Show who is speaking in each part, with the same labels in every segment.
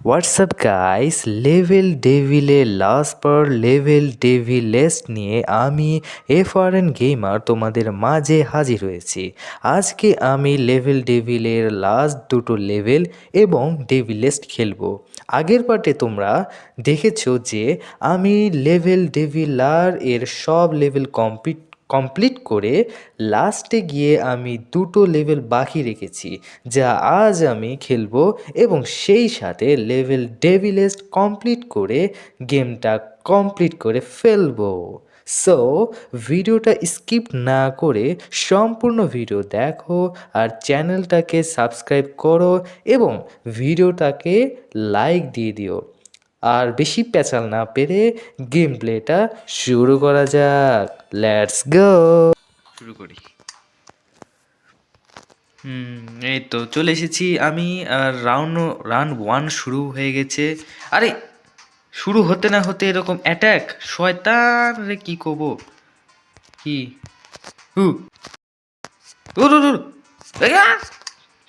Speaker 1: WhatsApp guys, level ডেভিলের last পার level ডেভিলেস্ট নিয়ে আমি এফআরএন gamer তোমাদের মাঝে হাজির হয়েছি। আজকে আমি লেভেল ডেভিলের লাস্ট দুটো লেভেল এবং ডেভিলেস্ট খেলবো। আগের পার্টে তোমরা দেখেছো যে আমি লেভেল ডেভিলার এর সব লেভেল কমপ্লিট করে লাস্টে গিয়ে আমি দুটো লেভেল বাকি রেখেছি, যা আজ আমি খেলবো এবং সেই সাথে লেভেল ডেভিলেস্ট কমপ্লিট করে গেমটা কমপ্লিট করে ফেলবো। সো ভিডিওটা স্কিপ না করে সম্পূর্ণ ভিডিও দেখো আর চ্যানেলটাকে সাবস্ক্রাইব করো এবং ভিডিওটাকে লাইক দিয়ে দিও। আর বেশি প্যাচাল না পেরে গেম প্লেটা শুরু করা যাক। লেটস গো, শুরু করি। এই তো চলে এসেছি আমি। আর রান 1 শুরু হয়ে গেছে। আরে শুরু হতে না হতে এরকম অ্যাটাক, শয়তান রে, কি করব? কি হু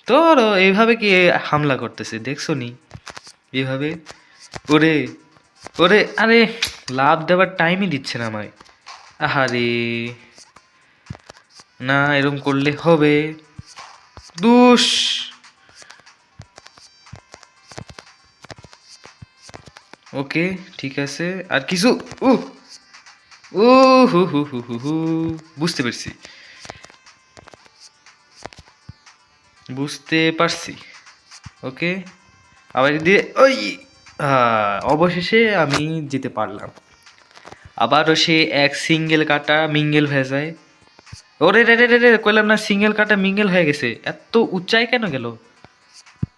Speaker 1: তোর এইভাবে কি হামলা করতেছে দেখছো নি? এইভাবে ওরে ওরে, আরে লাভ দেওয়ার টাইমই দিচ্ছে না আমায়। আহারে, না এরকম করলে হবে? দুষ। ওকে, ঠিক আছে। আর কিছু উ ও হু হু হু হু হু, বুঝতে পারছি বুঝতে পারছি। ওকে, আবার দিয়ে ওই অবশেষে আমি যেতে পারলাম। আবারও সে এক সিঙ্গেল কাটা মিঙ্গেল হয়ে যায়। ওরে রে রে রে রে, কইলাম না সিঙ্গেল কাটা মিঙ্গেল হয়ে গেছে। এত উচ্চাই কেন গেল?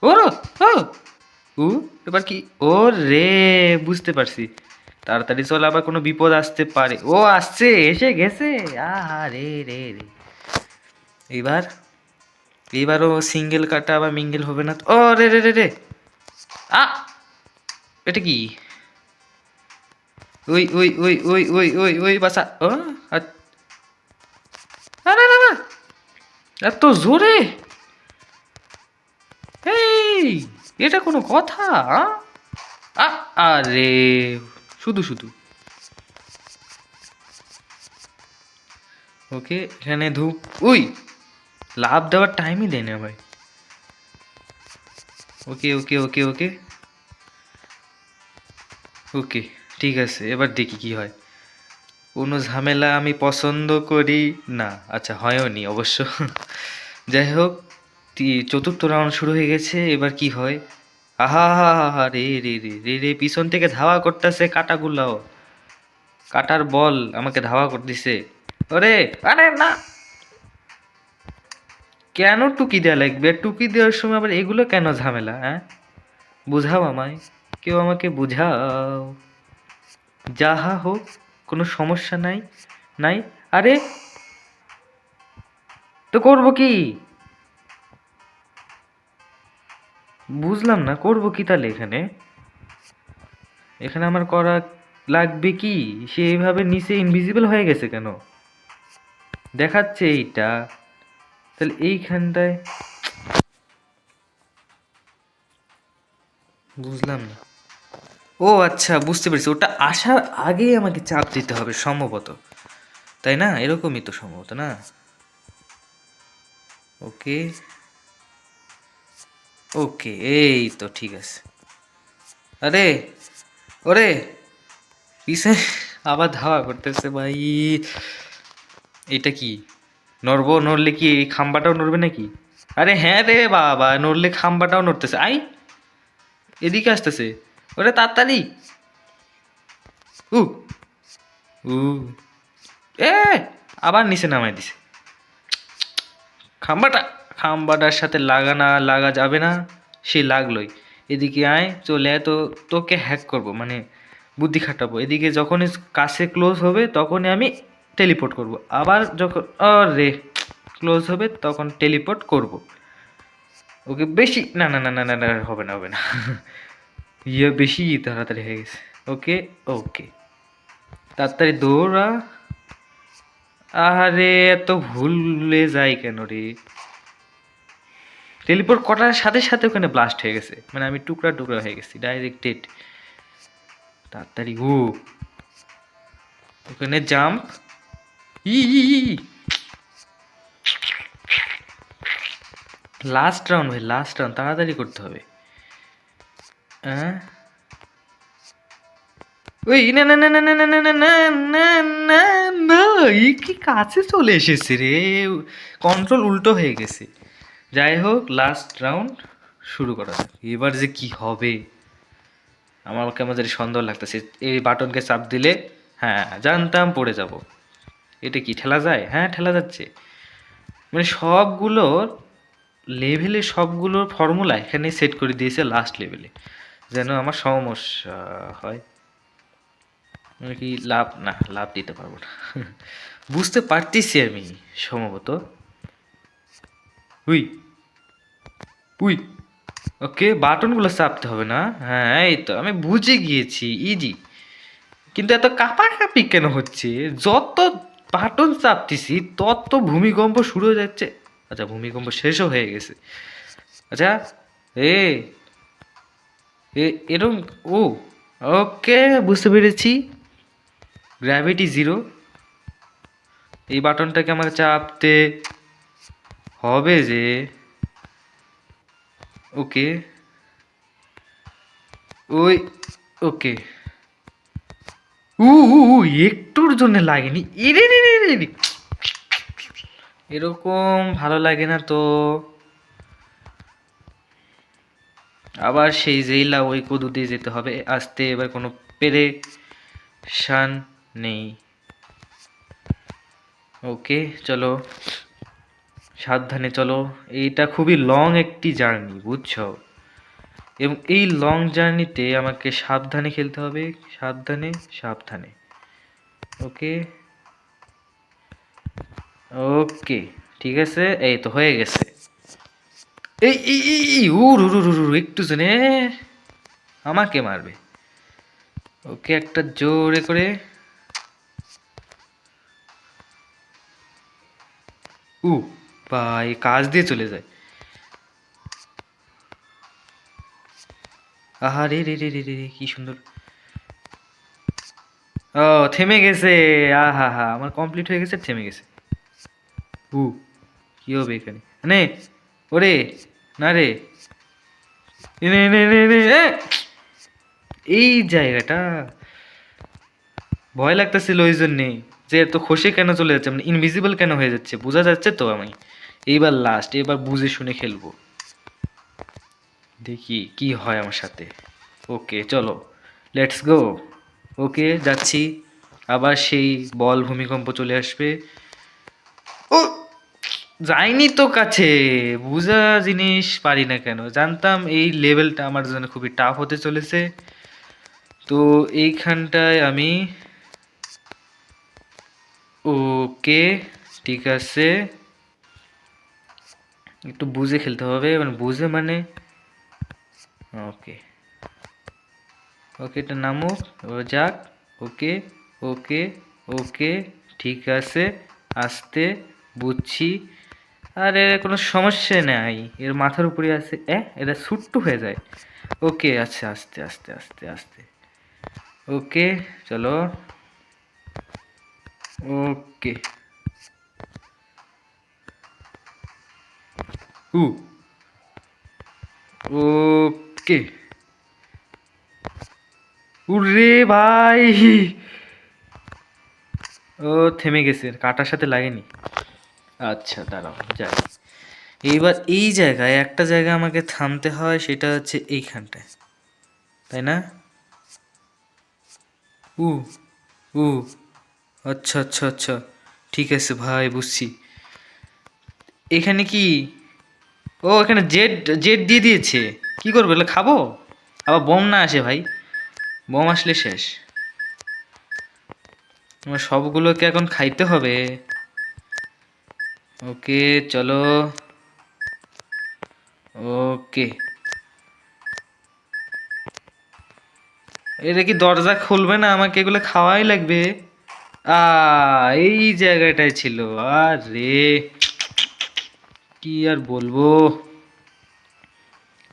Speaker 1: ওরো ও উ এবার কি? ও রে, বুঝতে পারছি। তাড়াতাড়ি চল, আবার কোনো বিপদ আসতে পারে। ও আসছে, এসে গেছে। আহা রে রে রে, এইবার এইবারও সিঙ্গেল কাটা আবার মিঙ্গেল হবে না তো? ও রে রে রে রে, আ এটা কি? ওই ওই ওই ওই ওই ওই ওই বাসা। ও আরে না না, এত জোরে! এই, এটা কোনো কথা? আরে শুধু শুধু। ওকে, এখানে ধূপ। উই, লাভ দেওয়ার টাইমই দেয় না ভাই। ওকে ওকে ওকে ওকে ওকে, ঠিক আছে, এবার দেখি কি হয়। কোনো ঝামেলা আমি পছন্দ করি না। আচ্ছা, হয়ও নি অবশ্য। যাই হোক, চতুর্থ রাউন্ড শুরু হয়ে গেছে। এবার কি হয়? আহা হা হা হা রে রে রে রে রে, পিছন থেকে ধাওয়া করতেছে কাটাগুলাও। কাটার বল আমাকে ধাওয়া করতেছে। ওরে, আরে না, কেন টুকি দেওয়া লাগবে? টুকি দেওয়ার সময় আবার এগুলো কেন ঝামেলা? হ্যাঁ, বুঝাও আমায়, কেউ আমাকে বুঝাও। যাহা হোক, কোনো সমস্যা নাই নাই। আরে তো করবো কি? বুঝলাম না, করবো কি তাহলে? এখানে এখানে আমার করা লাগবে কি? সে এইভাবে নিচে ইনভিজিবল হয়ে গেছে কেন দেখাচ্ছে এইটা? তাহলে এইখানটায় বুঝলাম না। ও আচ্ছা, বুঝতে পেরেছি, ওটা আসার আগেই আমাকে চাপ দিতে হবে সম্ভবত, তাই না? এরকমই তো সম্ভবত, না? ওকে ওকে, এই তো ঠিক আছে। আরে ওরে, পিছে আবার ধাওয়া করতেছে ভাই। এটা কি? নড়বো, নড়লে কি এই খাম্বাটাও নড়বে নাকি? আরে হ্যাঁ রে বাবা, নড়লে খাম্বাটাও নড়তেছে। আই, এদিকে আসতেছে। ওরে তাড়াতাড়ি। উ উ এ, আবার নিচে নামাই দিছে। খাম্বাটা, খাম্বাটার সাথে লাগা যাবে না। সে লাগলোই। এদিকে আয়, চলে আয়, তো তোকে হ্যাক করব, মানে বুদ্ধি খাটাবো। এদিকে যখনই কাছে ক্লোজ হবে তখনই আমি টেলিপোর্ট করব। আবার যখন আরে ক্লোজ হবে তখন টেলিপোর্ট করব। ওকে, বেশি না না না না না না, হবে না হবে না। ইয়ে বেশি তাড়াতাড়ি হয়ে গেছে। ওকে ওকে, তাড়াতাড়ি দৌড়া। আরে এত ভুলে যাই কেন রে? টেলিপোর্ট করার সাথে সাথে ওখানে ব্লাস্ট হয়ে গেছে, মানে আমি টুকরা টুকরা হয়ে গেছি, ডাইরেক্টেড। তাড়াতাড়ি ওখানে জাম্প। ই লাস্ট রাউন্ড ভাই, লাস্ট রাউন্ড, তাড়াতাড়ি করতে হবে। হ্যাঁ ওই না না না না না না না না না না না না, এই কি কাছে চলে এসেছে রে, কন্ট্রোল উল্টো হয়ে গেছে। যাই হোক, লাস্ট রাউন্ড শুরু করা যাক। এবার যে কি হবে আমার কেমন জানি সন্দেহ লাগতেছে। এই বাটনকে চাপ দিলে, হ্যাঁ জানতাম পড়ে যাব। এটা কি ঠেলা যায়? হ্যাঁ ঠেলা যাচ্ছে। মানে সবগুলোর লেভেলে সবগুলোর ফর্মুলা এখানে সেট করে দিয়েছে লাস্ট লেভেলে, যেন আমার সমস্যা হয়। আমি কি লাভ, না লাভ দিতে পারবো না বুঝতে পারতেছি আমি সম্ভবত। উই উই ওকে, বাটনগুলো চাপতে হবে না? হ্যাঁ এই তো আমি বুঝে গিয়েছি, ইজি। কিন্তু এত কাঁপাকাঁপি কেন হচ্ছে? যত বাটন চাপতেছি তত ভূমিকম্প শুরু হয়ে যাচ্ছে। আচ্ছা ভূমিকম্প শেষও হয়ে গেছে। আচ্ছা এ এরকম, ও ওকে বুঝতে পেরেছি। গ্র্যাভিটি জিরো, এই বাটনটাকে আমাকে চাপতে হবে যে। ওকে ওই ওকে, উ উ উ, একটুর জন্য লাগেনি। ইরে রে রে রে রে। এরকম ভালো লাগে না তো। আবার সেই জেইলা ওই কদু দিয়ে যেতে হবে আসতে, এবার কোনো পেরেশান নেই। ওকে চলো, সাবধানে চলো। এইটা খুবই লং একটি জার্নি, বুঝছো? এবং এই লং জার্নিতে আমাকে সাবধানে খেলতে হবে, সাবধানে সাবধানে। ওকে ওকে ঠিক আছে, এই তো হয়ে গেছে। এই এই এই একটু জেনে আমাকে মারবে। ওকে একটা জোরে করে, উ ভাই কাজ দিয়ে চলে যায়। আহা রে রে রে রে রে রে, কি সুন্দর। ও থেমে গেছে, আহা হা আমার কমপ্লিট হয়ে গেছে, থেমে গেছে। উ কি হবে এখানে? নে ওরে, না রে, নে নে নে নে এ! এই জায়গাটা ভয় লাগতেছিল ওই জন্যে, যে এত খসে কেন চলে যাচ্ছে, মানে ইনভিজিবল কেন হয়ে যাচ্ছে, বোঝা যাচ্ছে তো আমি। এইবার লাস্ট, এবার বুঝে শুনে খেলবো, দেখি কি হয় আমার সাথে। ওকে চলো, লেটস গো। ওকে যাচ্ছি, আবার সেই বল ভূমিকম্প চলে আসবে। ও যাইনি তো কাছে, বুঝা জিনিস পারি না কেন, জানতাম এই লেভেলটা আমার জন্য খুবই টাফ হতে চলেছে। তো এইখানটায় আমি, ওকে ঠিক আছে, একটু বুঝে খেলতে হবে, মানে বুঝে মানে, ওকে ওকে এটা নামুক, ও যাক। ওকে ওকে ওকে ঠিক আছে, আস্তে, বুঝছি। আর এর কোনো সমস্যা নাই, এর মাথার উপরে আছে, এটা ছুট্টু হয়ে যায়। ওকে আচ্ছা, আস্তে আস্তে আস্তে আস্তে। ওকে চলো, ওকে উ ওকে, উরে ভাই, ও থেমে গেছে, কাটার সাথে লাগেনি। আচ্ছা দাঁড়াও যাই। এইবার এই জায়গায় একটা জায়গায় আমাকে থামতে হয়, সেটা হচ্ছে এইখানটায়, তাই না? উ উ আচ্ছা আচ্ছা আচ্ছা, ঠিক আছে ভাই বুঝছি। এখানে কি, ও এখানে জেড জেড দিয়ে দিয়েছে, কি করবো এগুলো, খাবো? আবার বোম না আসে ভাই, বোম আসলে শেষ। আমার সবগুলোকে এখন খাইতে হবে। ওকে চলো, ওকে এটা কি দরজা খুলবে না? আমাকে এগুলো খাওয়াই লাগবে। আ এই জায়গাটায় ছিল, আরে কি আর বলবো।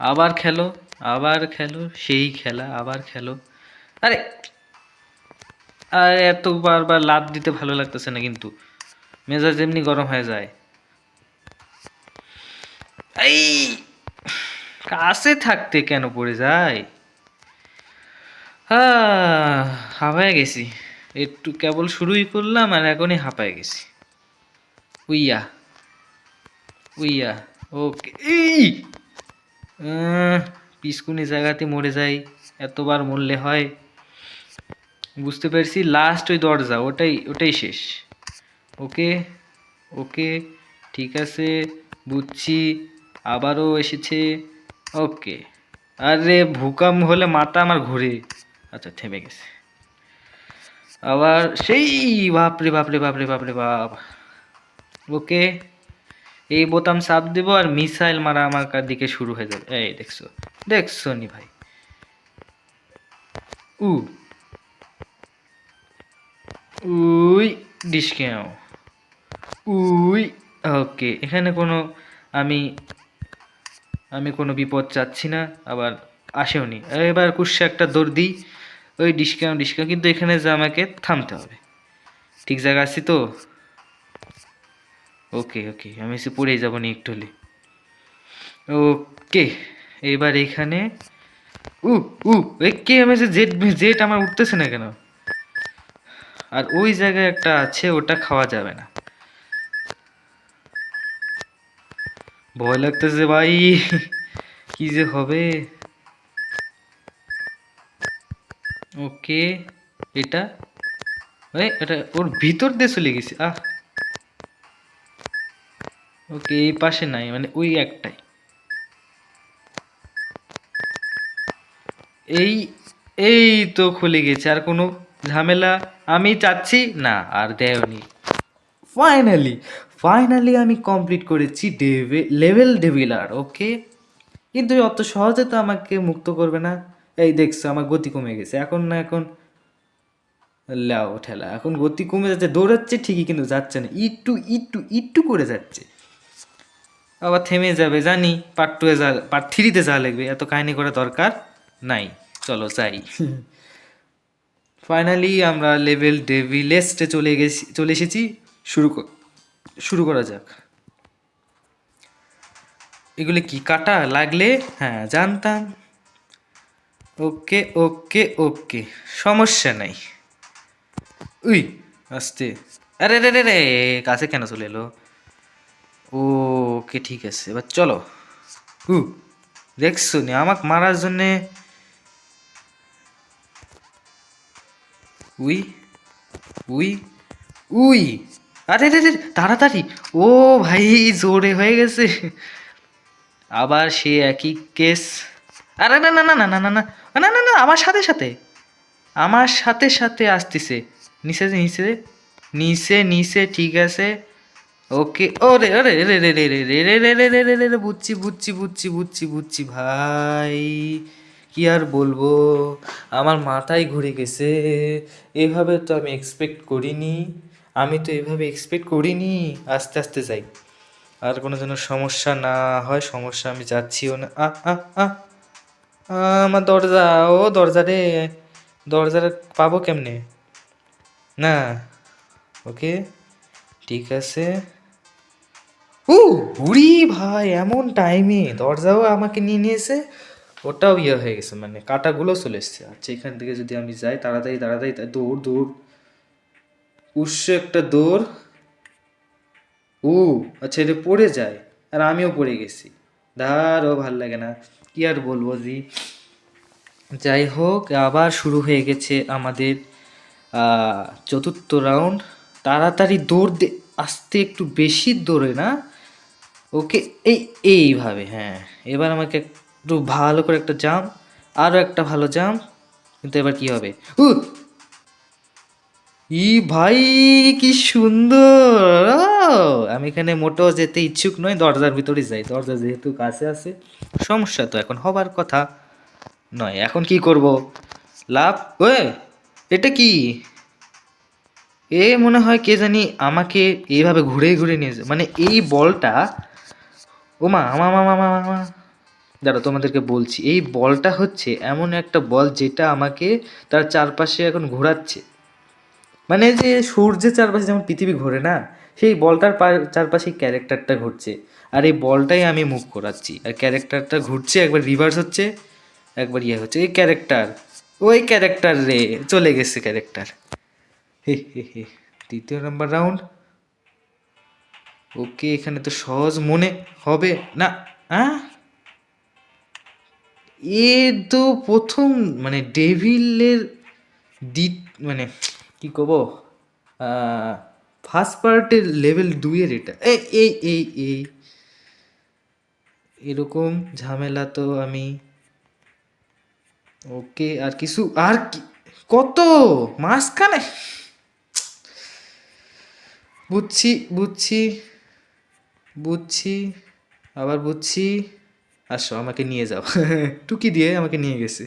Speaker 1: আবার খেলো, আবার খেলো, সেই খেলা আবার খেলো। আরে আরে এত বারবার লাফ দিতে ভালো লাগতেছে না কিন্তু, মেজাজ এমনি গরম হয়ে যায়। এই কাছে থাকতে কেন পড়ে যায়? হাঁপায়ে গেছি, একটু কেবল শুরুই করলাম আর এখনই হাঁপায়ে গেছি। উইয়া উইয়া, ওকে। এই পিসকুনি জায়গাতে মরে যাই, এতবার মরলে হয়? বুঝতে পারছি, লাস্ট ওই দরজা, ওটাই ওটাই শেষ। ওকে ওকে, ঠিক আছে, বুঝছি। আবারও এসেছে। ওকে। আরে ভূকম্প হলে মাথা আমার ঘুরে। আচ্ছা, থেমে গেছে। আবার সেই, বাপরে বাপরে বাপরে বাপরে বাপ। ওকে, এই বোতাম চাপ দেবো আর মিসাইল মারা আমার দিকে শুরু হয়ে যাবে। এই দেখছো, দেখছো নি ভাই? উ উই ডিসকেও উই। ওকে, এখানে কোনো, আমি আমি কোনো বিপদ চাচ্ছি না, আবার আসেওনি। এবার কুস্সে একটা দৌড় দিই, ওই ডিসকাউন্ট ডিসকাউন্ট, কিন্তু এখানে যে আমাকে থামতে হবে। ঠিক জায়গা আছি তো? ওকে ওকে, আমি এসে পড়েই যাবো নি একটু হলে। ওকে, এবার এখানে উ উ কে এসে জেট, জেট আমার উঠতেছে না কেন? আর ওই জায়গায় একটা আছে, ওটা খাওয়া যাবে না। ভয় লাগতেছে ভাই, কি যে হবে। ওকে, এটা এটা ওর ভিতর দিয়ে চলে গেছে। ওকে, এই পাশে নাই, মানে ওই একটাই। এই এই তো খুলে গেছে, আর কোনো ঝামেলা আমি চাচ্ছি না আর দেয়নি। ফাইনালি ফাইনালি আমি কমপ্লিট করেছি লেভেল ডেভিলার। ওকে, কিন্তু অত সহজে তো আমাকে মুক্ত করবে না। এই দেখছো, আমার গতি কমে গেছে এখন, না এখন লাও ঠেলা, এখন গতি কমে যাচ্ছে, দৌড়াচ্ছে ঠিকই কিন্তু যাচ্ছে না, একটু একটু একটু করে যাচ্ছে। আবার থেমে যাবে জানি, পার্ট টুয়ে যা, পার্ট থ্রিতে যা লাগবে, এত কাহিনী করা দরকার নাই। চলো যাই। ফাইনালি আমরা লেভেল ডেভিলেস্টে চলে এসেছি। শুরু করা যাক। এগুলো কি কাটা লাগলে? হ্যাঁ, জানতাম। ওকে ওকে ওকে, সমস্যা নাই। উই, আস্তে। আরে রে রে রে, কাছে কেন চলে এলো? ওকে ঠিক আছে, এবার চলো। হু, দেখছো নি আমাকে মারার জন্যে? উই উই উই, আরে রে রে, তাড়াতাড়ি। ও ভাই, জোরে হয়ে গেছে। আবার সে একই কেস। আরে না না না না না না না না না না, আমার সাথে সাথে, আমার সাথে সাথে আসতেছে। নিচে নিচে নিচে নিচে, ঠিক আছে। ওকে, ওরে ওরে রে রে রে রে রে রে রে রে রে রে রে রে, বুঝছি বুঝছি বুঝছি বুঝছি বুঝছি ভাই, কি আর বলবো, আমার মাথায় ঘুরে গেছে। এভাবে তো আমি এক্সপেক্ট করিনি, আমি তো এভাবে এক্সপেক্ট করিনি। আস্তে আস্তে যাই, আর কোনো যেন সমস্যা না হয়। সমস্যা আমি যাচ্ছিও না। আ আ আ আ, আমার দরজা, ও দরজা রে, দরজাটা পাবো কেমনে? না, ওকে ঠিক আছে। ও বুড়ি ভাই, এমন টাইমে দরজাও আমাকে নিয়ে নিয়েছে, ওটাও ইয়ে হয়ে গেছে, মানে কাটাগুলো চলে এসছে। আচ্ছা, এখান থেকে যদি আমি যাই, তাড়াতাড়ি তাড়াতাড়ি দৌড় দৌড়, উৎস একটা দৌড়। ও আচ্ছা, এটা পড়ে যায় আর আমিও পড়ে গেছি। ধারও ভাল লাগে না, কি আর বলবো জি। যাই হোক, আবার শুরু হয়ে গেছে আমাদের চতুর্থ রাউন্ড। তাড়াতাড়ি দৌড় দে, আসতে একটু বেশি দৌড়ে না। ওকে, এইভাবে, হ্যাঁ। এবার আমাকে একটু ভালো করে একটা জাম্প, আরও একটা ভালো জাম্প, কিন্তু এবার কি হবে? উ ই ভাই, কি সুন্দর! আমি এখানে মোটেও যেতে ইচ্ছুক নই, দরজার ভিতরে যাই, দরজা যেহেতু কাছে আছে, সমস্যা তো এখন হবার কথা নয়। এখন কি করব? লাভ? ওয়ে, এটা কি? মনে হয় কে জানি আমাকে এইভাবে ঘুরে ঘুরে নিয়ে যায়, মানে এই বলটা। ওমা আমা আমা আমা আমা, দাঁড়াও তোমাদেরকে বলছি, এই বলটা হচ্ছে এমন একটা বল যেটা আমাকে তার চারপাশে এখন ঘোরাচ্ছে। মানে যে সূর্যের চারপাশে যেমন পৃথিবী ঘোরে না, সেই বলটার চারপাশে ক্যারেক্টারটা ঘুরছে, আর এই বলটাই আমি মুভ করাচ্ছি, আর ক্যারেক্টারটা ঘুরছে, একবার রিভার্স হচ্ছে, একবার ইয়ে হচ্ছে। এই ক্যারেক্টার, ওই ক্যারেক্টার রে, চলে গেছে ক্যারেক্টার। হে হে হে, দ্বিতীয় নাম্বার রাউন্ড। ওকে, এখানে তো সহজ মনে হবে না। হ্যাঁ, এ তো প্রথম, মানে ডেভিলের দ্বি মানে কি কব, ফার্স্ট পার্টের লেভেল 2-এর এটা। এই এই এই এই এরকম ঝামেলা তো আমি, ওকে আর কিছু, আর কি, কত মাঝখানে, বুঝছি বুঝছি বুঝছি, আবার বুঝছি। আসো আমাকে নিয়ে যাও। টুকি দিয়ে আমাকে নিয়ে গেছে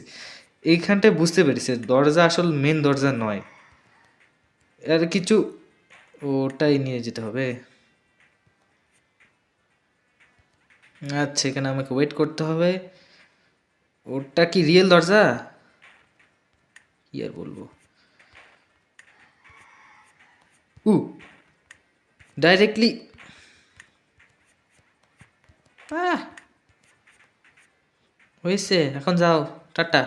Speaker 1: এইখানটায়, বুঝতে পেরেছে দরজা আসল মেন দরজা নয়, আর কিছু, ওটাই নিয়ে যেতে হবে। আচ্ছা, এখানে আমাকে ওয়েট করতে হবে। ওটা কি রিয়েল দরজা? কি আর বলবো। উ ডাইরেক্টলি, আহ হয়েছে, এখন যাও, টাটা,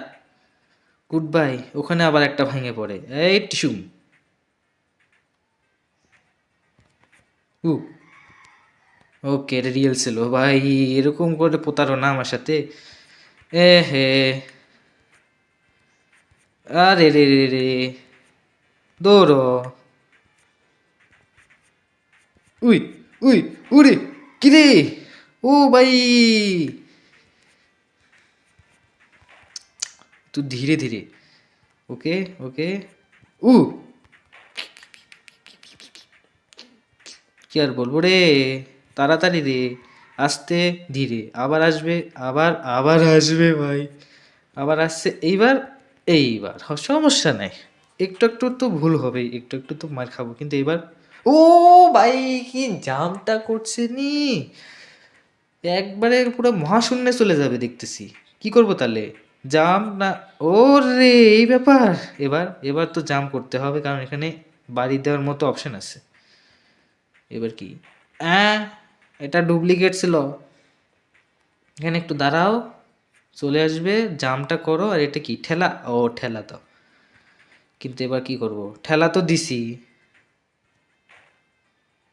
Speaker 1: গুড বাই। ওখানে আবার একটা ভেঙে পড়ে, এই টিসুম। উ ওকে, এটা রিয়েল ছিল ভাই, এরকম করে প্রতারণা আমার সাথে, এ হে, আরে রে রে রে, দৌড়ো। উই উই, উরে, কিরে, ও ভাই, তুই ধীরে ধীরে, ওকে ওকে। উ কি আর বলবো রে, তাড়াতাড়ি রে, আস্তে ধীরে, আবার আসবে, আবার আবার আসবে ভাই, আবার আসছে, এইবার, এইবার সমস্যা নাই, একটু একটু তো ভুল হবেই, একটু একটু তো মার খাবো, কিন্তু এবার, ও ভাই, কি জামটা করছে নি, একবারে পুরো মহাশূন্যে চলে যাবে দেখতেছি। কি করব তাহলে, জাম না, ও রে, এই ব্যাপার। এবার এবার তো জাম করতে হবে, কারণ এখানে বাড়ি দেওয়ার মতো অপশন আছে। এবার কি, হ্যাঁ, এটা ডুপ্লিকেট ছিল, এখানে একটু দাঁড়াও, চলে আসবে, জামটা করো, আর এটা কি ঠেলা, ও ঠেলা দাও, কিন্তু এবার কি করব, ঠেলা তো দিছি,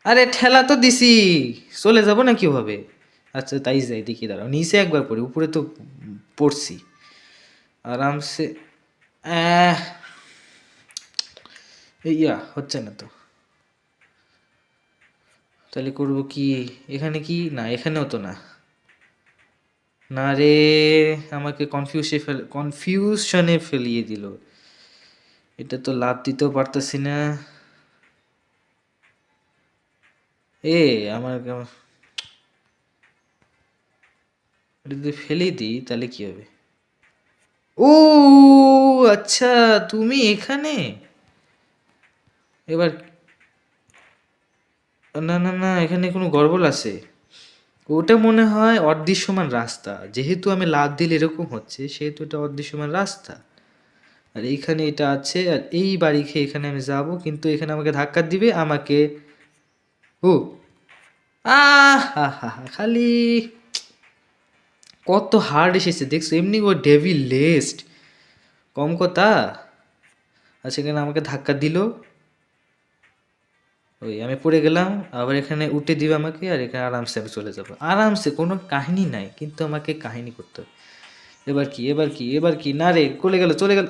Speaker 1: আরে ঠেলা তো দিছি, চলে যাব না কিভাবে। আচ্ছা তাই যাই, দেখি দাঁড়াও, নিচে একবার পড়ি, উপরে তো পড়ছি আরামসে। আহ, ইয়া হচ্ছে না তো, তাহলে করব কি, এখানে কি না, এখানেও তো না, না রে, আমাকে কনফিউশনে ফেলিয়ে দিল, এটা তো লাভ দিতেও পারতেছি না। এ আমার এটা যদি ফেলে দিই তাহলে কি হবে, ও আচ্ছা, তুমি এখানে, এবার, না না না, এখানে কোনো গড়বড় আছে, ওটা মনে হয় অদৃশ্যমান রাস্তা, যেহেতু আমি লাফ দিলে এরকম হচ্ছে, সেহেতু এটা অদৃশ্যমান রাস্তা, আর এইখানে এটা আছে, আর এই বাড়ি খেয়ে এখানে আমি যাব, কিন্তু এখানে আমাকে ধাক্কা দিবে আমাকে, ও আহ হা হা হা, খালি কত হার্ড এসেছে দেখছো, এমনি ও ডেভিল লেস্ট, কম কথা। আর সেখানে আমাকে ধাক্কা দিল, ওই আমি পড়ে গেলাম, আবার এখানে উঠে দিবে আমাকে, আর এখানে আরামসে আমি চলে যাবো, আরামসে, কোনো কাহিনী নাই, কিন্তু আমাকে কাহিনী করতে হবে। এবার কি, এবার কি, এবার কি, না রে, চলে গেল চলে গেল,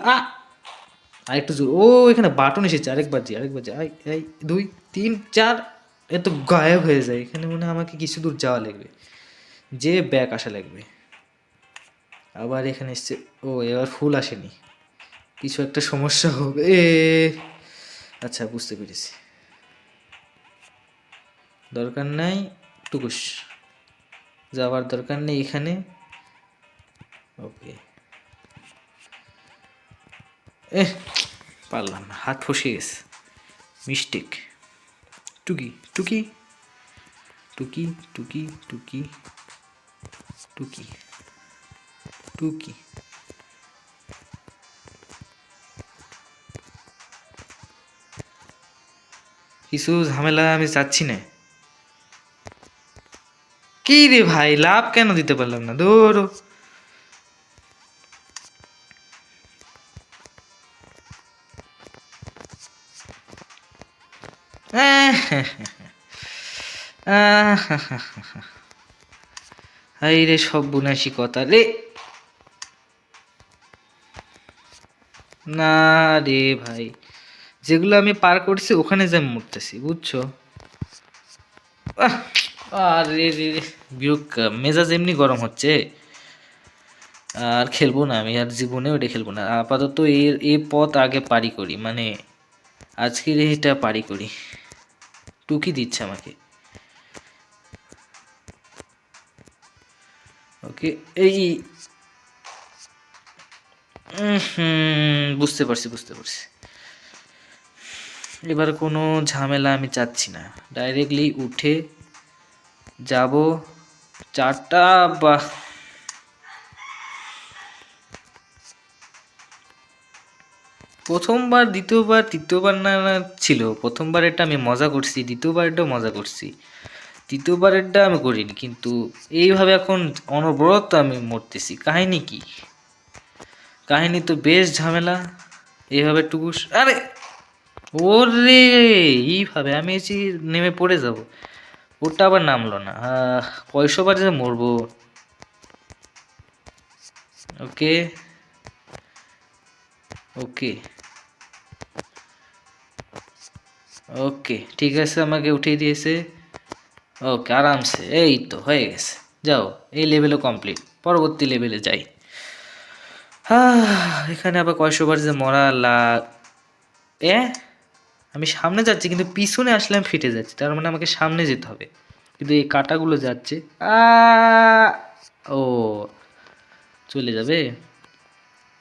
Speaker 1: আরেকটু জোর, ও এখানে বাটন এসেছে, আরেকবার যে, আরেকবার যে, এই 2 3 4, এ তো গায়েব হয়ে যায়, এখানে মনে হয় আমাকে কিছু দূর যাওয়া লাগবে, যে ব্যাক আসা লাগবে, আবার এখানে এসছে, ও এবার ফুল আসেনি, কিছু একটা সমস্যা হবে, আচ্ছা বুঝতে পেরেছি, দরকার নাই, টুকুস, যাওয়ার দরকার নেই এখানে, ওকে, এহ পারলাম না, হাত ফসে গেছে, মিস্টেক, টুকি টুকি টুকি টুকি টুকি টুকি, টুকি কিছু ঝামেলা আমি চাচ্ছি না। কি রে ভাই, লাভ কেন দিতে পারলাম না? ধরো হাই রে সব বুনাসি কথা রে। না রে ভাই, যেগুলো আমি পার করছি ওখানে যে আমি মরতেছি, বুঝছো? আরে রে রে, বিরক্ত, মেজাজ এমনি গরম হচ্ছে। আর খেলবো না আমি, আর জীবনে ওটা খেলবো না আপাতত। এই পথ আগে পারি করি, মানে আজকের এটা পারি করি। টুকি দিচ্ছে আমাকে। ওকে, এই বুঝতে পারছি বুঝতে পারছি। এবার কোনো ঝামেলা আমি চাচ্ছি না, ডাইরেক্টলি উঠে যাব। চারটা বা প্রথমবার, দ্বিতীয়বার, তৃতীয়বার না না ছিল। প্রথমবার এটা আমি মজা করছি, দ্বিতীয়বার এটাও মজা করছি, তৃতীয়বার এটা আমি করিনি। কিন্তু এইভাবে এখন অনবরত আমি মরতেছি, কাহিনী কি? কাহিনী তো বেশ ঝামেলা। এইভাবে টুকুস, আরে ওরে, এইভাবে আমি এসে নেমে পড়ে যাব। ওটা আবার নামলো না, কয়শোবার যে মরবো। ওকে ওকে ওকে, ঠিক আছে, আমাকে উঠিয়ে দিয়েছে। ওকে, আরামসে, এই তো হয়ে গেছে। যাও, এই লেভেলও কমপ্লিট, পরবর্তী লেভেলে যাই। এখানে আবার কয়শোবার যে মরা এ, আমি সামনে যাচ্ছি কিন্তু পিছনে আসলে আমি ফেটে যাচ্ছি, তার মানে আমাকে সামনে যেতে হবে। কিন্তু এই কাটাগুলো যাচ্ছে। আ ও, চলে যাবে।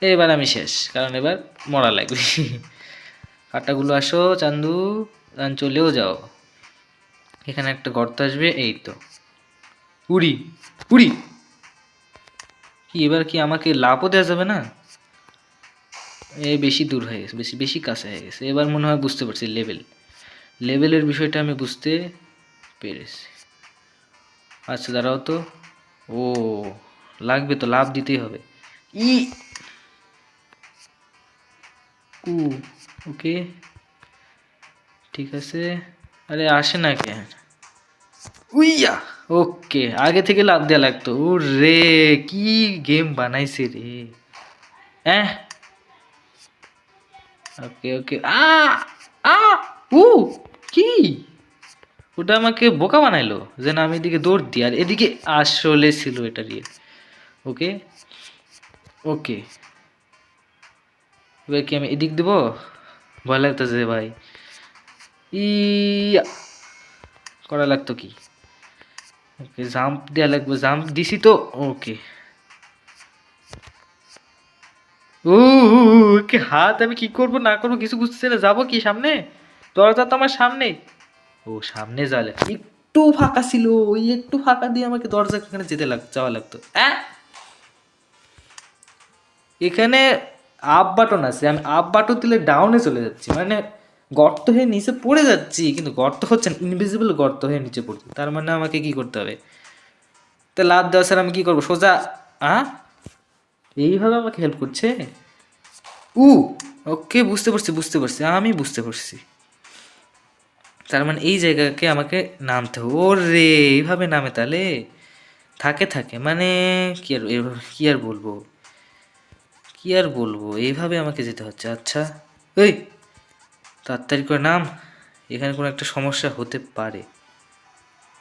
Speaker 1: এবার আমি শেষ, কারণ এবার মরা লাগবে। কাটাগুলো আসো চান্দু, চলেও যাও। এখানে একটা গর্ত আসবে, এই তো। উড়ি উড়ি, কি এবার কি আমাকে লাভও দেওয়া যাবে না? বেশি দূর হয়ে গেছে, বেশি বেশি কাছে হয়ে গেছে। এবার মনে হয় বুঝতে পারছি লেভেলের বিষয়টা আমি বুঝতে পেরেছি। আচ্ছা দাঁড়াও তো। ও, লাগবে তো, লাভ দিতেই হবে। ই উ ওকে, ঠিক আছে। আরে আসে না কেন? উইয়া, ওকে, আগে থেকে লাভ দেওয়া লাগতো। ও রে, কি গেম বানাইছে রে। হ্যাঁ, ওকে ওকে। আ আ উ কি, ওটা আমাকে বোকা বানাইলো যে না আমি এদিকে দৌড় দিই, আর এদিকে আসলে ছিল এটা দিয়ে। ওকে ওকে, এবার কি আমি এদিক দেবো? ভয় লাগতেছে ভাই। ইয়া, করা লাগতো কি? ওকে, জাম্প দেওয়া লাগবে, জাম্প দিছি তো। ওকে, ও ওকে, হাত আমি কি করব না করবো কিছু বুঝতেছি না। যাবো কি সামনে? দরজা তো আমার সামনে। ও, সামনে যালে একটু ফাঁকা ছিল, ওই একটু ফাঁকা দিয়ে আমাকে দরজা এখানে যাওয়া লাগতো। এখানে আপ বাটন আছে, আমি আপ বাটন দিলে ডাউনে চলে যাচ্ছি, মানে গর্ত হয়ে নিচে পড়ে যাচ্ছি। কিন্তু গর্ত হচ্ছে ইনভিজিবল গর্ত হয়ে নিচে পড়ছে, তার মানে আমাকে কি করতে হবে? তো লাভ দেওয়া স্যার, আমি কি করবো? সোজা আ এইভাবে আমাকে হেল্প করছে। উ ওকে, বুঝতে পারছি বুঝতে পারছি, আমি বুঝতে পারছি। তার মানে এই জায়গাকে আমাকে নামতে হবে। ওর রে, এইভাবে নামে তাহলে? থাকে থাকে মানে, কি আর বলবো, কি আর বলবো, এইভাবে আমাকে যেতে হচ্ছে। আচ্ছা, এই তাড়াতাড়ি করে নাম, এখানে কোনো একটা সমস্যা হতে পারে।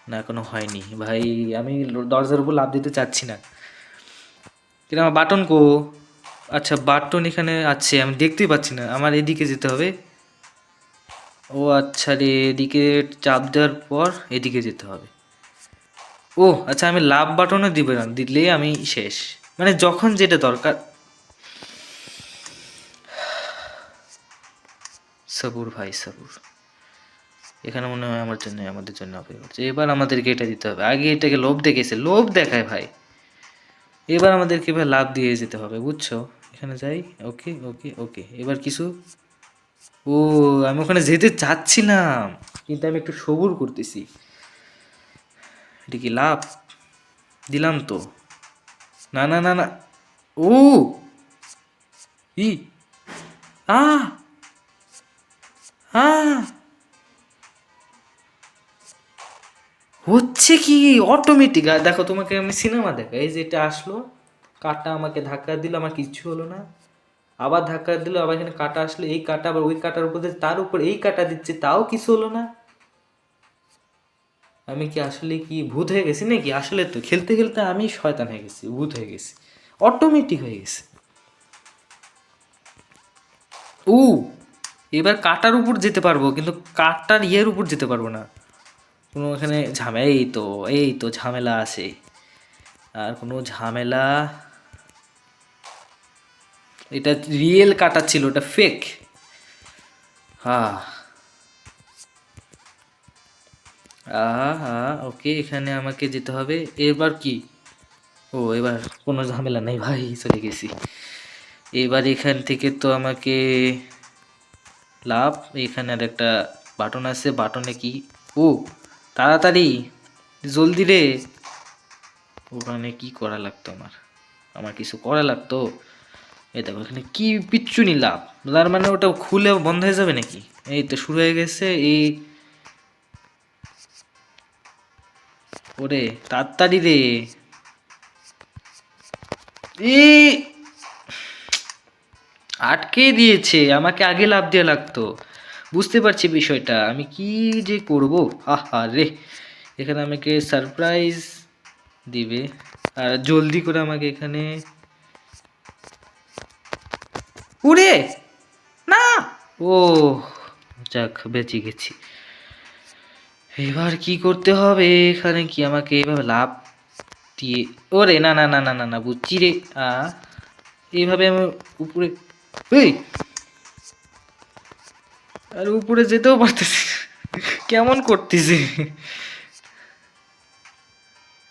Speaker 1: না, এখনো হয়নি ভাই। আমি দরজার উপর লাফ দিতে চাচ্ছি না, কিন্তু আমার বাটন কো? আচ্ছা, বাটন এখানে আছে, আমি দেখতেই পাচ্ছি না। আমার এদিকে যেতে হবে। ও আচ্ছা রে, এদিকে চাপ দেওয়ার পর এদিকে যেতে হবে। ও আচ্ছা, আমি লাভ বাটনও দিবে না, দিলেই আমি শেষ, মানে যখন যেটা দরকার। সবুর ভাই সবুর, এখানে মনে হয় আমাদের জন্য অপেক্ষা করছে। এবার আমাদেরকে এটা দিতে হবে, আগে এটাকে লোভ দেখেছে, লোভ দেখায় ভাই। এবার আমাদেরকে এবার লাভ দিয়ে যেতে হবে, বুঝছো? এখানে যাই। ওকে ওকে ওকে, এবার কিছু। ও, আমি ওখানে যেতে চাচ্ছিলাম, কিন্তু আমি একটু সবুর করতেছি। এটা কি লাভ দিলাম তো? না না না না। ও ই আ আ হচ্ছে কি অটোমেটিক? আর দেখো, তোমাকে আমি সিনেমা দেখাই, এই যে এটা আসলো, কাটা আমাকে ধাক্কা দিল, আমার কিচ্ছু হলো না। আবার ধাক্কা দিল, আবার এখানে কাটা আসলো, এই কাটা আবার ওই কাটার উপর দিয়ে, তার উপর এই কাটা দিচ্ছে, তাও কিছু হলো না। আমি কি আসলে কি ভূত হয়ে গেছি নাকি? আসলে তো খেলতে খেলতে আমি শয়তান হয়ে গেছি, ভূত হয়ে গেছি, অটোমেটিক হয়ে গেছে। ও, এবার কাটার উপর যেতে পারবো, কিন্তু কাটার ইয়ের উপর যেতে পারবো না। কোনো এখানে ঝামেলা, এই তো ঝামেলা আছে। আর কোনো ঝামেলা? এটা রিয়েল কাটা ছিল, ওটা ফেক। হ্যাঁ। হ্যাঁ, ওকে, এখানে আমাকে যেতে হবে। এবার কি? ও, এবার কোনো ঝামেলা নেই ভাই, চলে গেছি। এবার এখান থেকে তো আমাকে লাভ। এখানে আর একটা বাটন আছে, বাটনে কি? ও, তাড়াতাড়ি, জলদি রে। ওখানে কি করা লাগতো আমার? আমার কিছু করা লাগতো? এই দেখো, এখানে কি পিচ্ছু নিলাম, তার মানে ওটা খুলে বন্ধ হয়ে যাবে নাকি? এই তো শুরু হয়ে গেছে। এই, ওরে তাড়াতাড়ি রে। এই আটকে দিয়েছে, আমাকে আগে লাফ দিয়ে লাগতো। বুঝতে পারছি বিষয়টা, আমি কি যে করব। আহা রে, এখানে আমাকে সারপ্রাইজ দিবে, আর জলদি করে আমাকে এখানে। উড়ে না। ও, যাক, বেঁচে গেছি। এবার কি করতে হবে? এখানে কি আমাকে এভাবে লাফ দিয়ে, ওরে না না না না না না, বুঝছি রে। আ এইভাবে আমি উপরে, এই, আর উপরে যেতেও পারতেছি না। কেমন করতেছে।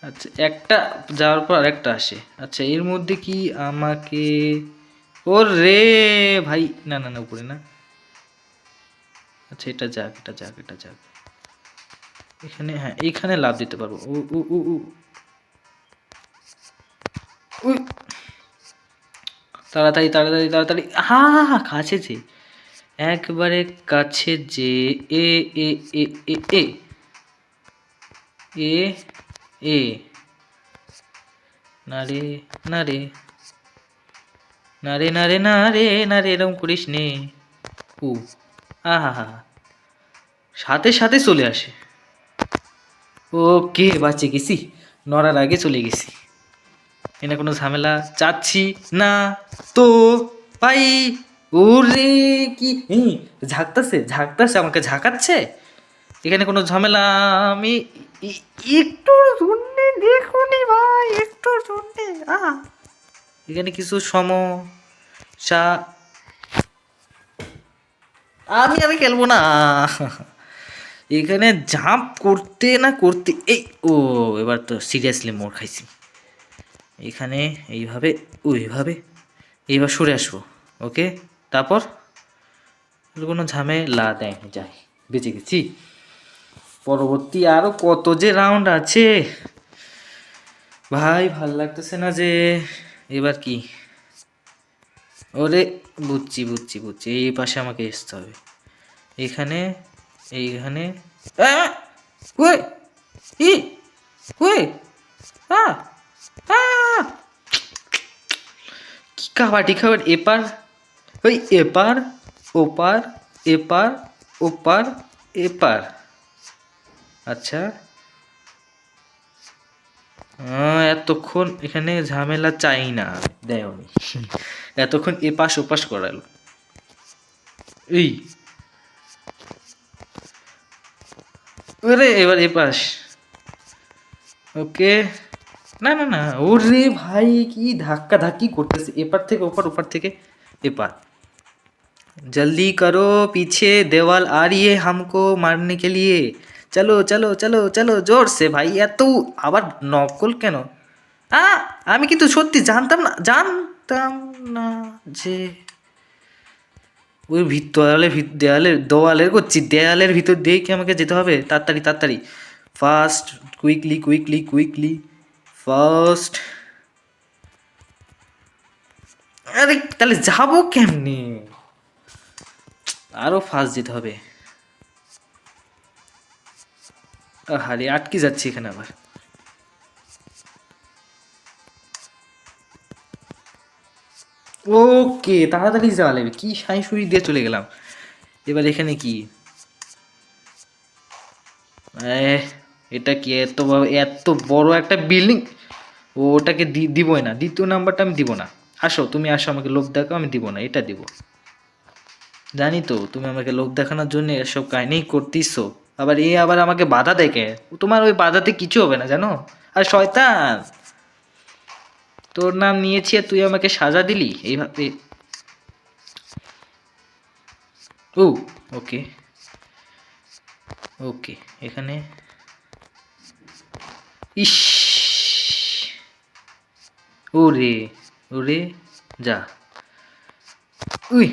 Speaker 1: আচ্ছা, একটা যাওয়ার পর আরেকটা আসে। আচ্ছা, এর মধ্যে কি আমাকে, ওর রে ভাই, না না না, উপরে না। আচ্ছা, এটা যাক, এটা যাক, এটা যাক। এখানে, হ্যাঁ, এইখানে লাভ দিতে পারবো। উ উ উ উ উই, তাড়াতাড়ি তাড়াতাড়ি তাড়াতাড়ি, হা হা হা, কাছে যে, একবারে কাছে যে। এ এ এ এ এ এ এ না রে, না রে, না রে, না রে, না রে, না রে, এরকম করিস নে। ও, আহা হা, সাথে সাথে চলে আসে। ওকে, বাঁচে গেছি, নড়ার আগে চলে গেছি। এনে কোনো ঝামেলা চাচ্ছি না তো ভাই। ওরে কি, ঝাঁকতাছে ঝাঁকতাছে, আমাকে ঝাঁকাচ্ছে। এখানে কোনো ঝামেলা? আমি একটু শুননি, দেখুনি ভাই, একটু শুননি। এখানে কিছু সমস্যা, আমি খেলবো না। এখানে জাম্প করতে না করতে, এই, ও, এবার তো সিরিয়াসলি মোড় খাইছি। এখানে এইভাবে, ওইভাবে, এইবার সরে আসবো। ওকে, তারপর কোনো ঝামেলা দেয়, যাই, বেঁচে গেছি। পরবর্তী আরো কত যে রাউন্ড আছে ভাই, ভাল লাগতেছে না যে। এবার কি? ওরে, বুঝছি বুঝছি বুঝছি, এই পাশে আমাকে আসতে হবে। এইখানে, এইখানে, আহ! ওই, ই, ওই, আ, আ! কি কাবাডি খাবার, এপার, ওই এপার, ওপার, এপার, ওপার, এপার। আচ্ছা, এতক্ষণ এখানে ঝামেলা চাই না, দেয়নি। এতক্ষণ এপাশ ওপাশ করালো। এই, ওরে এবার এপাশ। ওকে, না না না, ওরে ভাই, কি ধাক্কা ধাক্কি করতেছে, এপার থেকে ওপার, ওপার থেকে এপার। जल्दी करो, पीछे देवाल आ रही है हमको मारने के लिए। चलो चलो चलो चलो, जोर से भाई। এত আবার নকল কেন? আ আমি কিন্তু সত্যি জানতাম না যে ওই দেওয়ালের করছি, দেয়ালের ভিতর দিয়ে কি আমাকে যেতে হবে? তাড়াতাড়ি তাড়াতাড়ি, fast, quickly quickly quickly, fast. আরে তাহলে যাবো কেমনি? আরো ফাস্ট যেতে হবে। আরে আটকে যাচ্ছি এখানে আবার। ওকে, তাড়াতাড়ি যাওয়া লাগবে। কি সাই সুই দিয়ে চলে গেলাম। এবার এখানে কি? এহ, এটা কি এত বড় একটা বিল্ডিং? ওটাকে দিবই না, দ্বিতীয় নাম্বারটা আমি দিব না। আসো, তুমি আসো, আমাকে লোভ দেখাও, আমি দিব না, এটা দিব। জানি তো তুমি আমাকে লোভ দেখানোর জন্য এসব কাহিনী করতেছো। আবার আমাকে বাধা দেখে, তোমার ওই বাধাতে কিছু হবে না জানো। আর শয়তান, তোর নাম নিয়েছি আর তুই আমাকে সাজা দিলি এইভাবে। ও, ওকে ওকে, এখানে ইস, ওরে ওরে, যা। উই,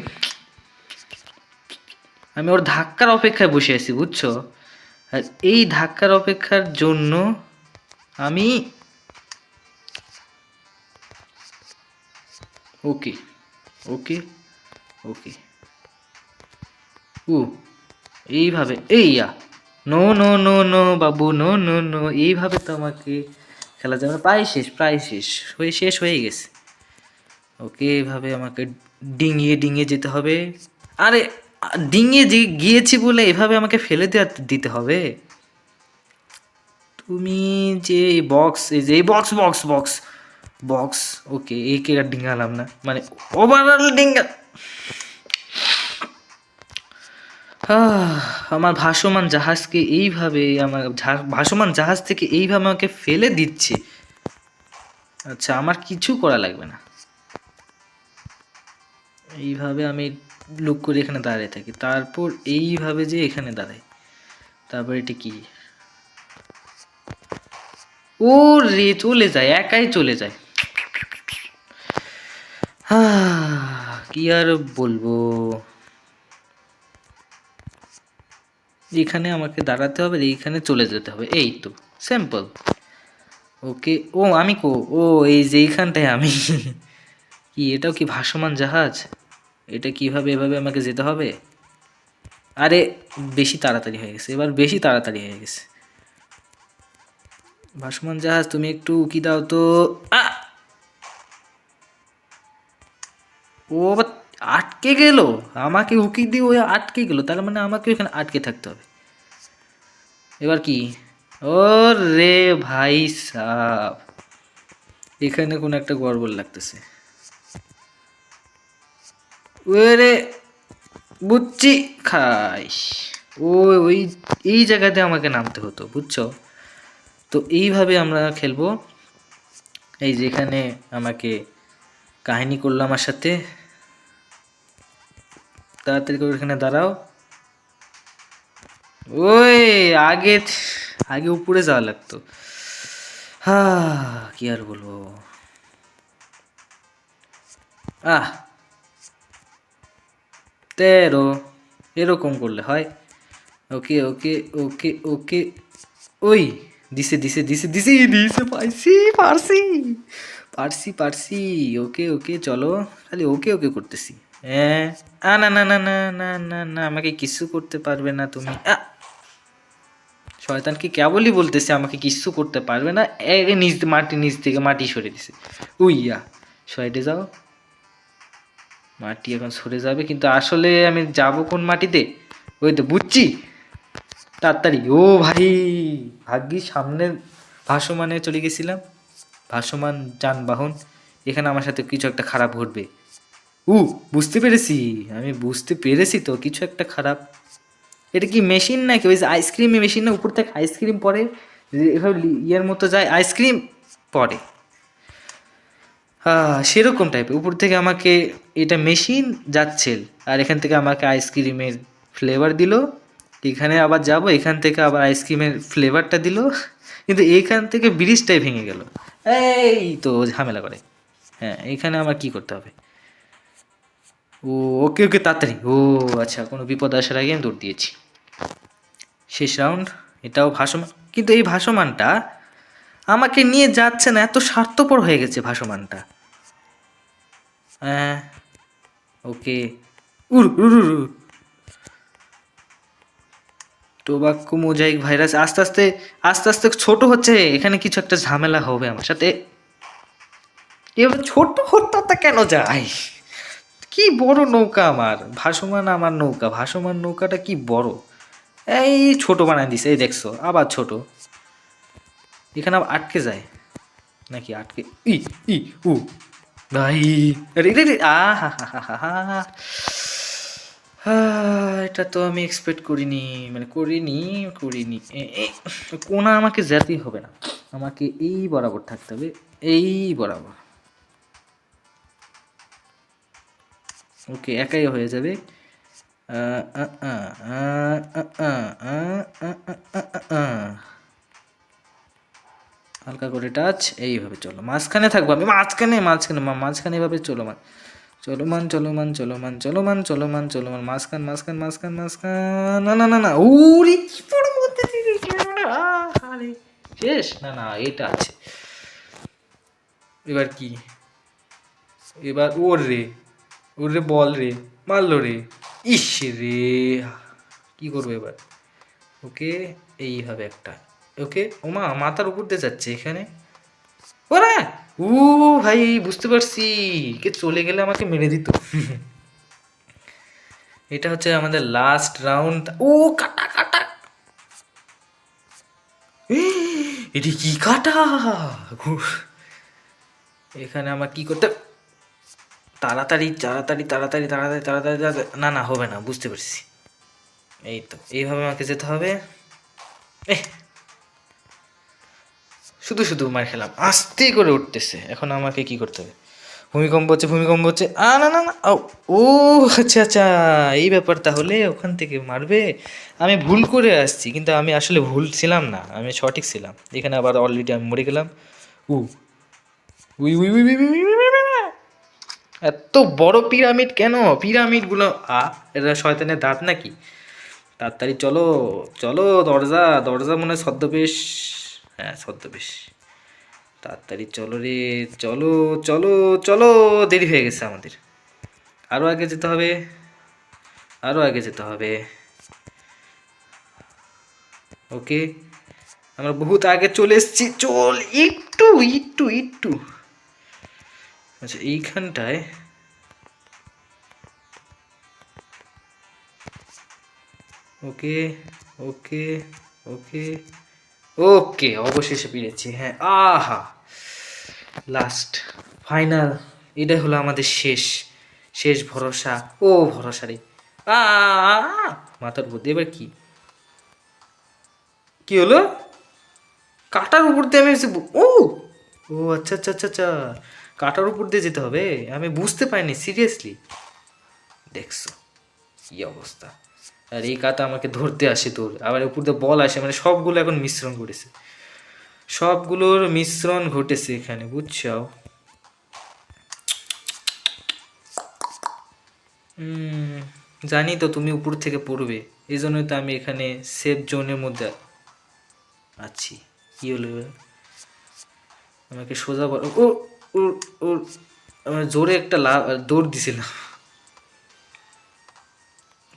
Speaker 1: আমি ওর ধাক্কার অপেক্ষায় বসে আছি বুঝছো। আর এই ধাক্কার অপেক্ষার জন্য আমি ওকে ওকে ওকে উ এইভাবে, এইয়া, নো নো নো নো বাবু, নো নো নো, এইভাবে তো আমাকে খেলা যাবে না। শেষ হয়ে গেছে। ওকে, এইভাবে আমাকে ডিঙিয়ে ডিঙিয়ে যেতে হবে। আরে ডিঙিয়ে গিয়েছি বলে এভাবে আমাকে ফেলে দিতে হবে? তুমি যে এই বক্স, এই যে এই বক্স বক্স বক্স বক্স, ওকে, একে আর ডিঙালাম না, মানে ওভারঅল ডিঙ্গা। আমার ভাসমান জাহাজকে এইভাবে, ভাসমান জাহাজ থেকে এইভাবে আমাকে ফেলে দিচ্ছে। আচ্ছা, আমার কিছু করা লাগবে না। এইভাবে আমি লুক করে এখানে দাঁড়িয়ে থাকি, তারপর এইভাবে যে এখানে দাঁড়াই, তারপর এটা কি? ও রে, চলে যায়, একাই চলে যায়। কি আর বলবো। এখানে আমাকে দাঁড়াতে হবে, এইখানে চলে যেতে হবে, এই তো সিম্পল। ওকে, ও আমি ও এই যে এইখানটায় আমি কি, এটাও কি ভাসমান জাহাজ? এটা কিভাবে এভাবে আমাকে যেতে হবে? আরে বেশি তাড়াতাড়ি হয়ে গেছে, এবার বেশি তাড়াতাড়ি হয়ে গেছে। ভাসমান জাহাজ, তুমি একটু উকি দাও তো। আ, ও আবার আটকে গেল। আমাকে উকি দিয়ে ও আটকে গেল, তার মানে আমাকে এখানে আটকে থাকতে হবে। এবার কি? ও রে ভাই সাব, এখানে কোনো একটা গড়বড় লাগতেছে। ওরে বুঝছি, খাইস। ও, ওই এই জায়গাতে আমাকে নামতে হতো বুঝছো। তো এইভাবে আমরা খেলবো। এই যেখানে আমাকে কাহিনী করলো আমার সাথে, তাড়াতাড়ি করে এখানে দাঁড়াও। ওই আগে আগে উপরে যাওয়া লাগতো। কি আর বলবো। আহ, 13, এরকম করলে হয়? ওকে ওকে ওকে ওকে, ওই দিছে দিছে দিছে দিছে দিছে, পাইছি, পারছি পারছি পারছি। ওকে ওকে, চলো, খালি ওকে ওকে করতেছি। হ্যাঁ, না না না না না না না, আমাকে কিছু করতে পারবে না তুমি। শয়তান কি কেবলই বলতেছে আমাকে কিছু করতে পারবে না, নিচ থেকে মাটি সরে দিছে। উইয়া, সাইডে যাও। মাটি এখন সরে যাবে, কিন্তু আসলে আমি যাব কোন মাটিতে? ওই তো বুঝছি, তাড়াতাড়ি। ও ভাই, ভাগ্যিস সামনে ভাসমানে চলে গেছিলাম। ভাসমান যানবাহন, এখানে আমার সাথে কিছু একটা খারাপ ঘটবে। উ বুঝতে পেরেছি, আমি বুঝতে পেরেছি তো কিছু একটা খারাপ। এটা কি মেশিন নাকি ওই যে আইসক্রিমের মেশিন না, উপর থেকে আইসক্রিম পড়ে, এভাবে ইয়ের মতো যায়, আইসক্রিম পড়ে। সেরকম টাইপের উপর থেকে আমাকে, এটা মেশিন যাচ্ছে, আর এখান থেকে আমাকে আইসক্রিমের ফ্লেভার দিল। এখানে আবার যাব, এখান থেকে আবার আইসক্রিমের ফ্লেভারটা দিল। কিন্তু এইখান থেকে ব্রিজটাই ভেঙে গেল। এই তো ঝামেলা করে। হ্যাঁ, এইখানে আমার কি করতে হবে? ও ওকে ওকে, তাড়াতাড়ি। ও আচ্ছা, কোনো বিপদ আসার আগে আমি দৌড় দিয়েছি। শেষ রাউন্ড। এটাও ভাসমান, কিন্তু এই ভাসমানটা আমাকে নিয়ে যাচ্ছে না, এত স্বার্থপর হয়ে গেছে ভাসমানটা। হ্যাঁ, ওকে। উড় উড় উড় উড়। টোবাক্কো মোজাইক ভাইরাস আস্তে আস্তে আস্তে আস্তে ছোট হচ্ছে। এখানে কিছু একটা ঝামেলা হবে আমার সাথে। এবার ছোট হত্যা কেন যায়? কি বড় নৌকা আমার, ভাসমান আমার নৌকা, ভাসমান নৌকাটা কি বড়। এই ছোট বানায় দিছে, এই দেখছো আবার ছোট। এখানে আবার আটকে যায় নাকি? আটকে ই ই উ ভাই, আরে রে রে, আ হা হা হা হা হা। এটা তো আমি এক্সপেক্ট করিনি, মানে করিনি। কোনা আমাকে যেতেই হবে না, আমাকে এই বরাবর থাকতে হবে, এই বরাবর। ওকে, একাই হয়ে যাবে। হালকা করে টাচ, এইভাবে চলো, মাঝখানে থাকবো আমি, মাঝখানে এভাবে চলো চলমান, মাঝখান, না না না না, ওরে কি বড় মধ্যে দিয়ে দিয়েছে, আরে শেষ, না না এটা আছে। এবার কি? এবার ওর রে বল রে, মারলো রে, ইস রে, কি করবো এবার? ওকে, এইভাবে একটা, ওকে, ওমা মাথার উপর দিয়ে যাচ্ছে এখানে। ওরা ও ভাই, বুঝতে পারছি, কে চলে গেলে আমাকে মেরে দিত। এটা হচ্ছে আমাদের লাস্ট রাউন্ড। ও কাটা কাটা, এটি কি কাটা? এখানে আমার কি করতে, তাড়াতাড়ি তাড়াতাড়ি তাড়াতাড়ি তাড়াতাড়ি তাড়াতাড়ি তাড়াতাড়ি, না না হবে না, বুঝতে পারছি। এই তো এইভাবে আমাকে যেতে হবে। এ শুধু শুধু মার খেলাম, আস্তে করে উঠতেছে। এখন আমাকে কি করতে হবে? ভূমিকম্প হচ্ছে, না না না, ও ও, আচ্ছা আচ্ছা, এই ব্যাপার। তাহলে ওখান থেকে মারবে, আমি ভুল করে আসছি, কিন্তু আমি আসলে ভুল ছিলাম না, আমি সঠিক ছিলাম। এখানে আবার অলরেডি আমি মরে গেলাম। উ উই উই উই উই উই উই উই উই উই। এত বড় পিরামিড কেন? পিরামিডগুলো এটা শয়তানের দাঁত নাকি? তাড়াতাড়ি চলো চলো, দরজা দরজা মনে হয় ছদ্মবেশ। হ্যাঁ, ছদ্মবেশ। তাড়াতাড়ি চলো রে, চলো চলো চলো, দেরি হয়ে গেছে আমাদের। আরও আগে যেতে হবে, আরও আগে যেতে হবে। ওকে, আমরা বহুত আগে চলে এসেছি, চল একটু একটু একটু। আচ্ছা, এইখানটায় ওকে ওকে ওকে ওকে, অবশেষে পেরেছি। হ্যাঁ, আহা, লাস্ট, ফাইনাল, এটাই হলো আমাদের শেষ, শেষ ভরসা। ও ভরসা রে, আ মাথার উপর দিয়ে এবার কি? কি হলো? কাটার উপর দিয়ে আমি ও ও আচ্ছা আচ্ছা আচ্ছা আচ্ছা, কাটার উপর দিয়ে যেতে হবে, আমি বুঝতে পারিনি সিরিয়াসলি। দেখছো কি অবস্থা? আর এই কাটা আমাকে ধরতে আসে, তোর আবার উপর দিয়ে বল আসে, মানে সবগুলো এখন মিশ্রণ করেছে, সবগুলোর মিশ্রণ ঘটেছে এখানে, বুঝছো? জানি তো তুমি উপর থেকে পড়বে, এই জন্যই তো আমি এখানে সেফ জোনের মধ্যে আছি। কি হলো এবার? আমাকে সোজা ও ও ও, আমার জোরে একটা দৌড় দিছিলাম।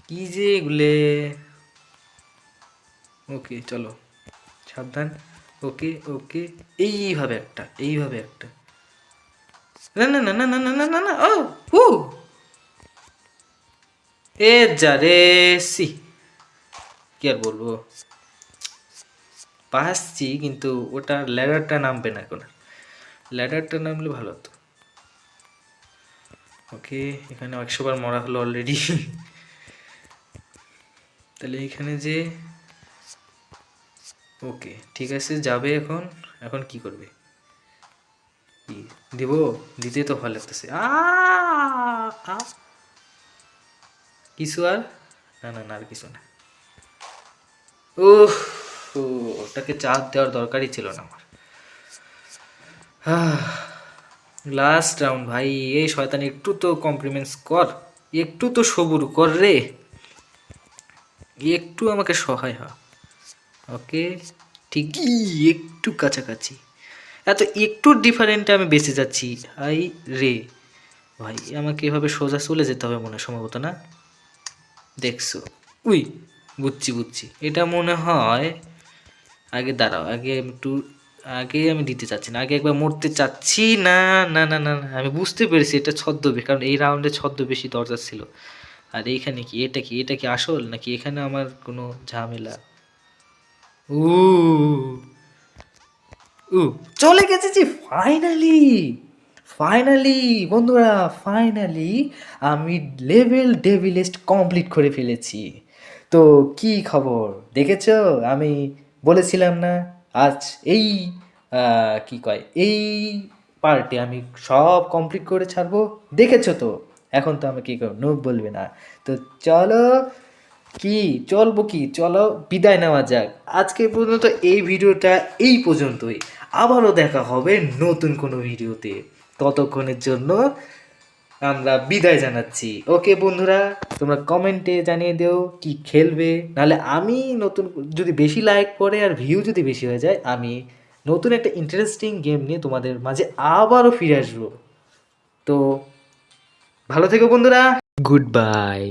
Speaker 1: কি যে এগুলে। ওকে চলো, সাবধান। ওকে ওকে, এইভাবে একটা, এইভাবে একটা, না না না না না না না না না, ও হু, এ যা রে, সি, কি আর বলবো, পাসছি, কিন্তু ওটা ল্যাডারটা নামবে না এখন, ল্যাডারটা নামলে ভালো হতো। ওকে, এখানে 100 বার মরা হলো অলরেডি। তাহলে এখানে যে, ওকে ঠিক আছে, যাবে এখন। এখন কি করবে? কি দিব? দিতে তো ভালো লাগতেছে। কিছু আর, না না না, আর কিছু না। উহ, ওটাকে চাপ দেওয়ার দরকারই ছিল না আমার। লাস্ট রাউন্ড ভাই, এই শয়তান একটু তো কমপ্লিমেন্টস কর, একটু তো সবুর কর রে, একটু আমাকে সহায় হ। ওকে, ঠিকই একটু কাছাকাছি, এত একটু ডিফারেন্টে আমি বেঁচে যাচ্ছি। হাই রে ভাই, আমাকে এভাবে সোজা চলে যেতে হবে মনে হয় সম্ভবত, না দেখছো? উই, বুঝছি বুঝছি, এটা মনে হয় আগে দাঁড়াও, আগে আমি একটু, আগে আমি দিতে চাচ্ছি না, আগে একবার মরতে চাচ্ছি না। না না না না, আমি বুঝতে পেরেছি এটা ছদ্মবেশ, কারণ এই রাউন্ডে ছদ্মবেশী দরজা ছিল। আর এইখানে কি, এটা কি, এটা কি আসল নাকি এখানে আমার কোনো ঝামেলা? উ উ চলে গেছে যে, ফাইনালি ফাইনালি বন্ধুরা, ফাইনালি আমি লেভেল ডেভিলিস্ট কমপ্লিট করে ফেলেছি। তো কি খবর দেখেছো? আমি বলেছিলাম না আজ এই কি কয়, এই পার্টে আমি সব কমপ্লিট করে ছাড়বো, দেখেছো তো? এখন তো আমাকে কি করো, নুব বলবে না। তো চলো, কি চলবো, কি চলো বিদায় নেওয়া যাক। আজকে পর্যন্ত এই ভিডিওটা এই পর্যন্তই, আবারও দেখা হবে নতুন কোনো ভিডিওতে। ততক্ষণের জন্য আমরা বিদায় জানাচ্ছি। ওকে বন্ধুরা, তোমরা কমেন্টে জানিয়ে দিও কি খেলবে, নাহলে আমি নতুন, যদি বেশি লাইক পড়ে আর ভিউ যদি বেশি হয়ে যায়, আমি নতুন একটা ইন্টারেস্টিং গেম নিয়ে তোমাদের মাঝে আবারও ফিরে আসবো। তো ভালো থেকো বন্ধুরা, গুড বাই।